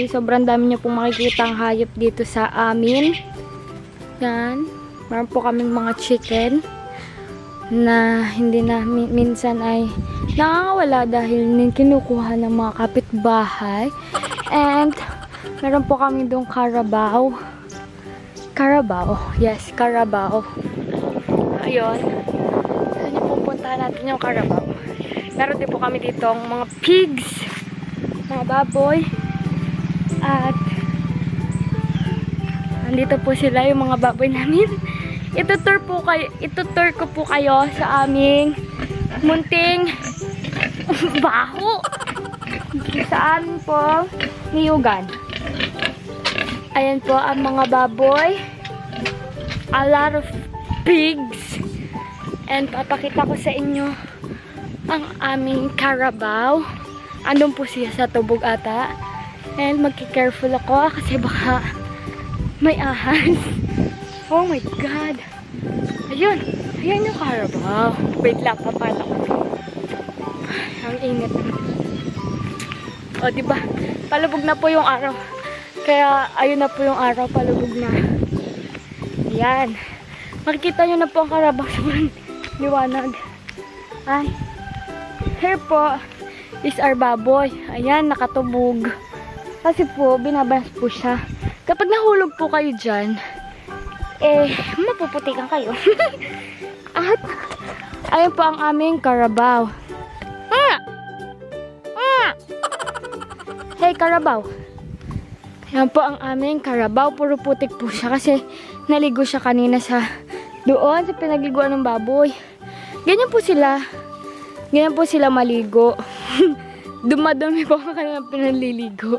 kasi sobrang dami niyo pong makikita ang hayop dito sa amin. Yan. Meron po kaming mga chicken na hindi na minsan ay nakakawala dahil kinukuha ng mga kapitbahay. And meron po kami doong Carabao. Carabao. Yes, Carabao. Ayun. Saan yung pupuntahan natin yung Carabao? Meron din po kami dito ang mga pigs, mga baboy. At andito po sila yung mga baboy namin. Itutur ko po kayo sa aming munting baho. Sa amin po niyugan. Ayan po ang mga baboy. A lot of pigs. And papakita ko sa inyo ang aming Carabao. Andun po siya sa tubog ata. And magki-careful ako kasi baka may ahas. Oh my God. Ayun. Ayan yung Carabao. Wait lang, papala ko. Ang init. O, diba? Palubog na po yung araw. Kaya, ayun na po yung araw. Palubog na. Ayan. Makikita nyo na po ang Carabao. Sobrang liwanag. Ay. Here po is our baboy. Ayan, nakatubog. Kasi po, binabalas po siya. Kapag nahulog po kayo dyan, mapuputikan kayo. At, ayun po ang aming Carabao. Hey, Carabao. Ayan po ang aming Carabao. Puro putik po siya kasi naligo siya kanina doon sa pinagliguan ng baboy. Ganyan po sila. Ganyan po sila maligo. Dumadumi po ang kanilang pinaliligo.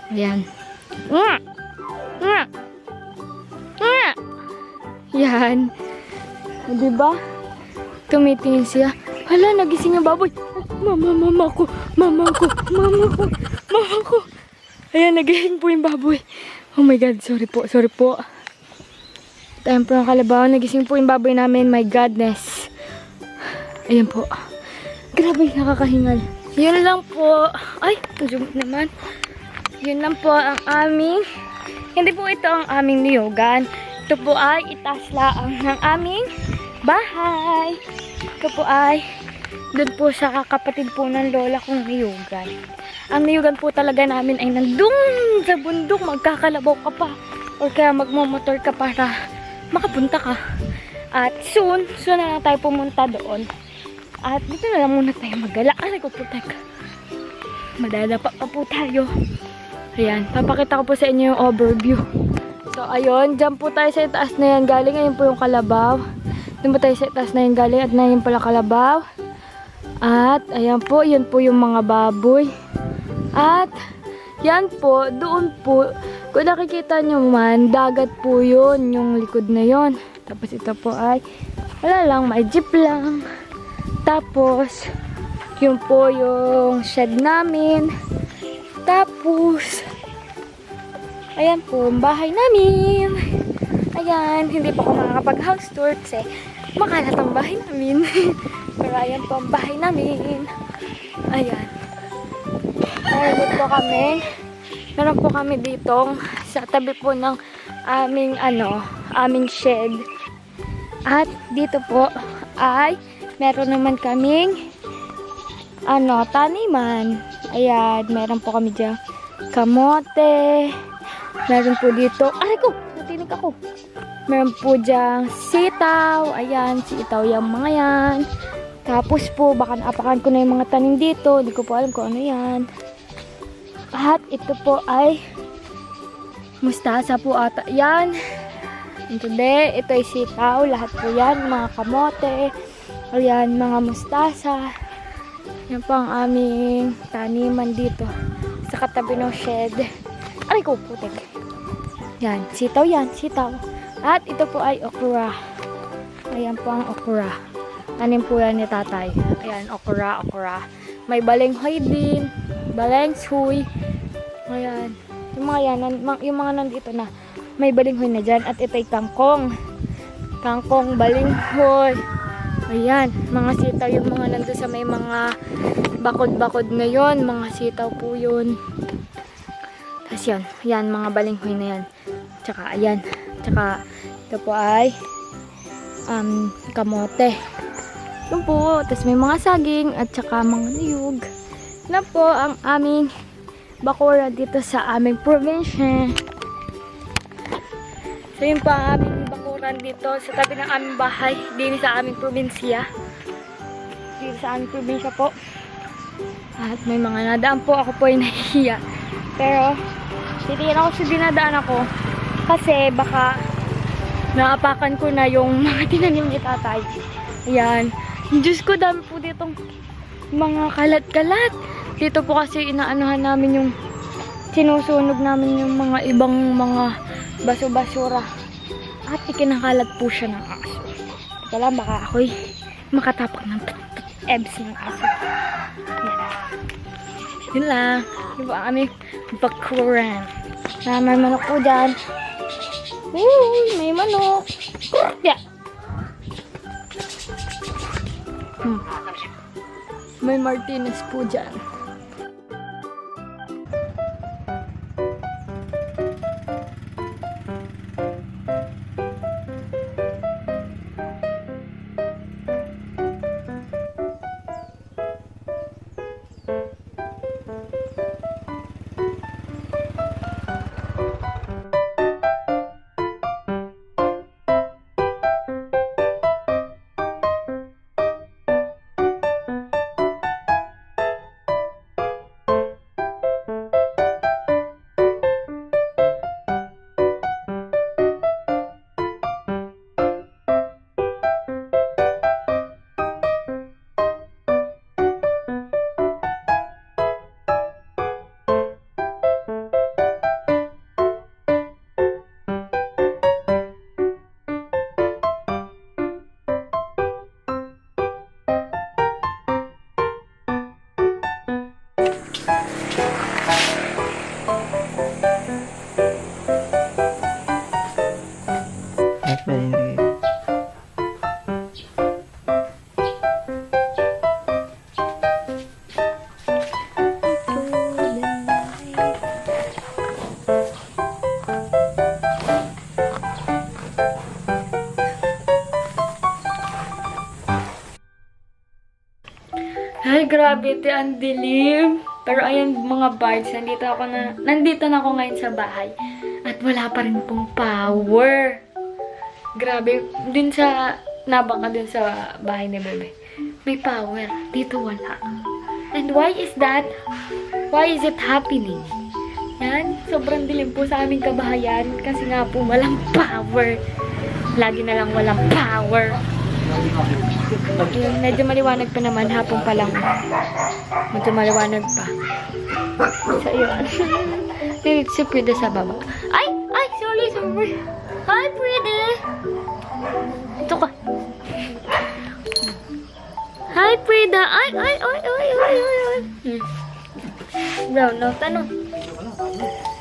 Ayan. Yan. Diba? Tumitingin siya. Hala, nagising ang baboy. Mama ko. Ayan, nagising po yung baboy. Oh my God, sorry po. Tayo po ng Carabao. Nagising po yung baboy namin. My godness. Ayan po. Grabe, nakakahingal. Yun lang po. Ay, zoom naman. Yun lang po ang aming, hindi po ito ang aming niyugan. Ito po ay itaas laang ng aming bahay. Ito po ay doon po sa kapatid po ng lola kong niyugan. Ang niyugan po talaga namin ay nandun sa bundok. Magkakalabaw ka pa o kaya magmamotor ka para makapunta ka. At soon na lang tayo pumunta doon. At dito na lang muna tayo magala. Ay, ko po teka. Madadapa pa po tayo. Ayan, papakita ko po sa inyo yung overview. So, ayun, dyan po tayo sa itaas na yan galing. Ayun po yung Carabao. Doon po tayo sa itaas na yan galing. At na yun pala Carabao. At, ayan po, yun po yung mga baboy. At, yan po, doon po, kung nakikita nyo man, dagat po yun, yung likod na yun. Tapos ito po ay, wala lang, may jeep lang. Tapos, yun po yung shed namin. Tapos, ayan po, ang bahay namin. Ayan, hindi pa ako makakapag-house tour kasi makalat ang bahay namin. Pero ayan po ang bahay namin. Ayan. Meron po kami. Meron po kami dito sa tabi po ng aming shed. At dito po ay meron naman kaming taniman. Ayan, meron po kami dyan kamote. Meron po dito, aray ko, natinig ako. Meron po dyan sitaw. Ayan, sitaw yung mga yan. Tapos po, baka naapakan ko na yung mga tanim dito. Hindi ko po alam kung ano yan. At ito po ay mustasa po ata. Yan. Ito ay sitaw. Lahat po yan, mga kamote. Ayan, mga mustasa. Yan po ang aming taniman dito sa katabi ng shed. Aray ko, putik. Yan, sitaw yan, sitaw. At ito po ay okra. Ayan po ang okra. Anin po yan ni tatay. Ayan, okra. May balenghoy din. Balenghoy. Ayan. Yung mga yan, yung mga nandito na, may balinghoy na dyan. At ito ay kangkong. Kangkong, balinghoy. Ayan, mga sitaw yung mga nandun sa may mga bakod-bakod na yon. Mga sitaw po yun. Tapos yun, yan, mga balinghoy na yan. Tsaka, ayan. Tsaka, ito po ay kamote. Yun po. Tapos may mga saging at tsaka mga niyog. Na po ang aming bakura dito sa aming probinsya. So yun po ang aming bakuran dito sa tabi ng aming bahay. Dito sa aming probinsya. Dito sa aming probinsya po. At may mga nadaan po. Ako po ay nahihiya. Pero titignan ako sa dinadaan ako. Kasi baka naapakan ko na yung mga tinanim ni tatay. Ayan. Diyos ko, dami po ditong mga kalat-kalat. Dito po kasi inaanuhan namin yung sinusunog namin yung mga ibang mga baso-basura. At ikinakalat po siya ng aso. Wala, baka ako'y makatapak ng ebs ng aso. Ayan. Yun lang. Yun po kami bakuran. May manok po dyan. Uy, may manok. Yeah. May Martinez po dyan. Ay, grabe, ito ang dilim. Pero ayan mga birds, nandito na ako ngayon sa bahay. At wala pa rin pong power. Grabe, nabaka dun sa bahay ni Bebe. May power. Dito wala. And why is that? Why is it happening? Yan, sobrang dilim po sa aming kabahayan. Kasi nga po, walang power. Lagi na lang walang power. Ayun, medyo maliwanag pa naman. Hapon pa lang. Medyo maliwanag pa. So, yun. Si Prida sa baba. Ay! Sorry. Hi, Prida! Ito ka. Hi, Prida! Ay! Brown note, ano?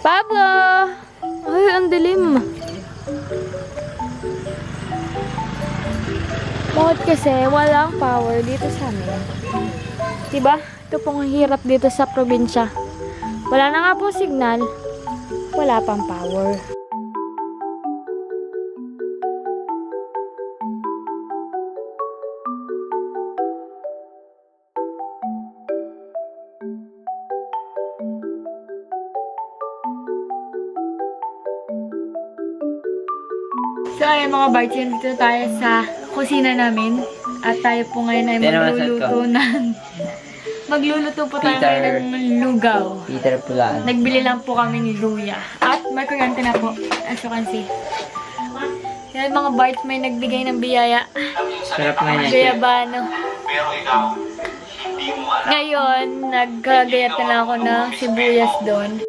Pablo! Ay, ang dilim. Bakit kasi walang power dito sa amin? Diba? Ito pong hirap dito sa probinsya. Wala na nga po signal. Wala pang power. So, ayan mga bites, dito tayo sa kusina namin. At tayo po ngayon ay magluluto po tayo ngayon ng lugaw. Peter Pulaan. Nagbili lang po kami ni Luya. At may kuryente na po, as you can see. Yan mga bites, may nagbigay ng biyaya. Sarap nga niya. Gayabano. Ngayon, nagkagayat na lang ako ng sibuyas doon.